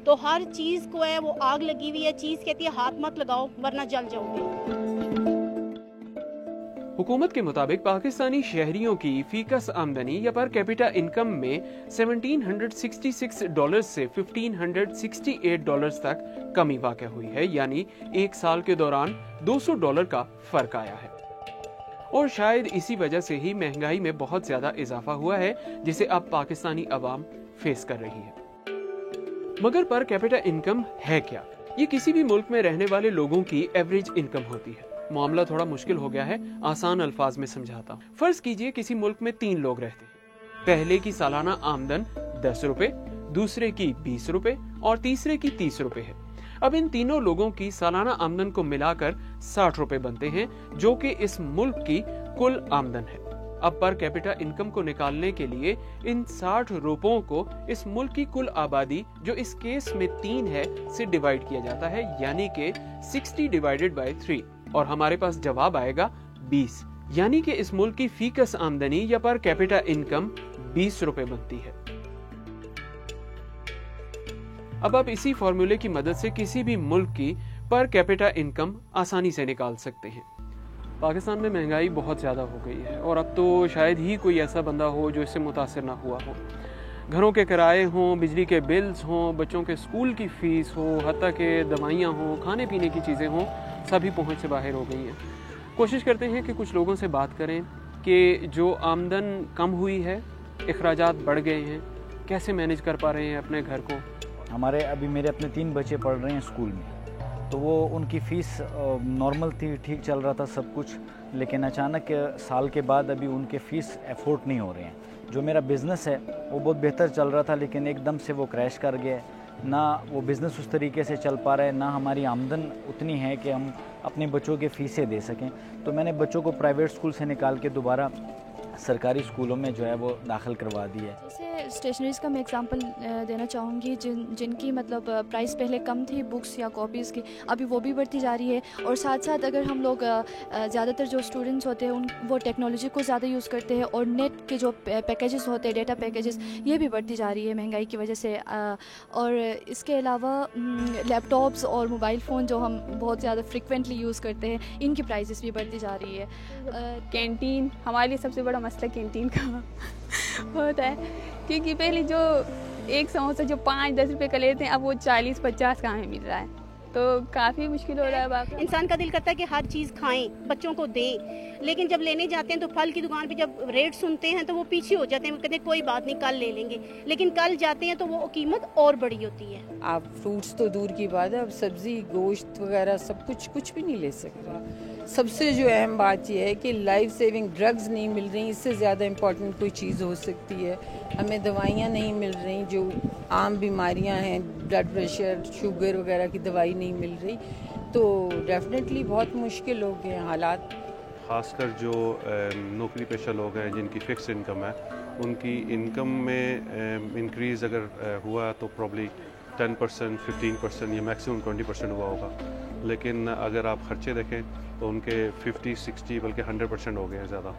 तो हर चीज़ को है वो आग लगी हुई है, चीज़ कहती है हाथ मत लगाओ वरना जल जाओगे। हुकूमत के मुताबिक पाकिस्तानी शहरियों की फीकस आमदनी या पर कैपिटा इनकम में $1766 से $1568 तक कमी वाक़ हुई है, यानी एक साल के दौरान $200 का फर्क आया है। और शायद इसी वजह से ही महंगाई में बहुत ज्यादा इजाफा हुआ है, जिसे अब पाकिस्तानी अवाम फेस कर रही है। मगर पर कैपिटा इनकम है क्या? ये किसी भी मुल्क में रहने वाले लोगों की एवरेज इनकम होती है। मामला थोड़ा मुश्किल हो गया है, आसान अल्फाज में समझाता हूँ। फर्ज कीजिए किसी मुल्क में 3 लोग रहते हैं। पहले की सालाना आमदन 10 रुपए, दूसरे की 20 रुपए और तीसरे की 30 रुपए है। अब इन तीनों लोगों की सालाना आमदन को मिलाकर 60 रुपए बनते हैं, जो कि इस मुल्क की कुल आमदन है। अब पर कैपिटा इनकम को निकालने के लिए इन 60 रुपयों को इस मुल्क की कुल आबादी, जो इस केस में 3 है, से डिवाइड किया जाता है, यानी कि 60 डिवाइडेड बाय 3, और हमारे पास जवाब आएगा 20। यानी कि इस मुल्क की फीकस आमदनी या पर कैपिटा इनकम 20 रुपए बनती है। अब आप इसी फॉर्मूले की मदद से किसी भी मुल्क की पर कैपिटा इनकम आसानी से निकाल सकते हैं। पाकिस्तान में महंगाई बहुत ज़्यादा हो गई है और अब तो शायद ही कोई ऐसा बंदा हो जो इससे मुतासिर ना हुआ हो। घरों के किराए हों, बिजली के बिल्स हों, बच्चों के स्कूल की फ़ीस हो, हत्ता के दवाइयाँ हों, खाने पीने की चीज़ें हों, सभी पहुँच से बाहर हो गई हैं। कोशिश करते हैं कि कुछ लोगों से बात करें कि जो आमदन कम हुई है, अखराजात बढ़ गए हैं, कैसे मैनेज कर पा रहे हैं अपने घर को। मेरे अपने 3 बच्चे पढ़ रहे हैं स्कूल में, तो वो उनकी फ़ीस नॉर्मल थी, ठीक चल रहा था सब कुछ, लेकिन अचानक साल के बाद अभी उनके फ़ीस अफोर्ड नहीं हो रहे हैं। जो मेरा बिज़नेस है वो बहुत बेहतर चल रहा था, लेकिन एकदम से वो क्रैश कर गया। ना वो बिज़नेस उस तरीके से चल पा रहा है, ना हमारी आमदन उतनी है कि हम अपने बच्चों के फ़ीसें दे सकें। तो मैंने बच्चों को प्राइवेट स्कूल से निकाल के दोबारा सरकारी स्कूलों में जो है वो दाखिल करवा दी है। जैसे स्टेशनरीज़ का मैं एग्जांपल देना चाहूँगी, जिनकी मतलब प्राइस पहले कम थी बुक्स या कॉपीज़ की, अभी वो भी बढ़ती जा रही है। और साथ साथ अगर हम लोग ज़्यादातर जो स्टूडेंट्स होते हैं वो टेक्नोलॉजी को ज़्यादा यूज़ करते हैं, और नेट के जो पैकेजेस होते हैं, डेटा पैकेजेस, ये भी बढ़ती जा रही है महंगाई की वजह से। और इसके अलावा लैपटॉप्स और मोबाइल फ़ोन जो हम बहुत ज़्यादा फ्रिक्वेंटली यूज़ करते हैं, इनकी प्राइसेस भी बढ़ती जा रही है। कैंटीन हमारे लिए सबसे बड़ा मसला कैंटीन का होता है, क्योंकि पहले जो एक समोसा जो 5-10 रुपए का लेते हैं, अब वो 40-50 का हमें मिल रहा है, तो काफ़ी मुश्किल हो रहा है। बाकी इंसान का दिल करता है कि हर चीज़ खाएं, बच्चों को दें, लेकिन जब लेने जाते हैं तो फल की दुकान पे जब रेट सुनते हैं तो वो पीछे हो जाते हैं। वो कहते हैं कोई बात नहीं, कल ले लेंगे, लेकिन कल जाते हैं तो वो कीमत और बड़ी होती है। आप फ्रूट्स तो दूर की बात है, अब सब्जी, गोश्त वगैरह सब कुछ भी नहीं ले सकते। सबसे जो अहम बात यह है कि लाइफ सेविंग ड्रग्स नहीं मिल रही, इससे ज़्यादा इम्पॉर्टेंट कोई चीज़ हो सकती है। हमें दवाइयाँ नहीं मिल रही, जो आम बीमारियाँ हैं, ब्लड प्रेशर, शुगर वगैरह की दवाई नहीं मिल रही, तो डेफिनेटली बहुत मुश्किल हो गए हालात। ख़ासकर जो नौकरी पेशा लोग हैं जिनकी फ़िक्स इनकम है, उनकी इनकम में इंक्रीज़ अगर हुआ तो प्रॉब्ली 10%, 15% या मैक्सिमम 20% हुआ होगा। लेकिन अगर आप ख़र्चे देखें तो उनके 50, 60 बल्कि 100% हो गए हैं ज़्यादा।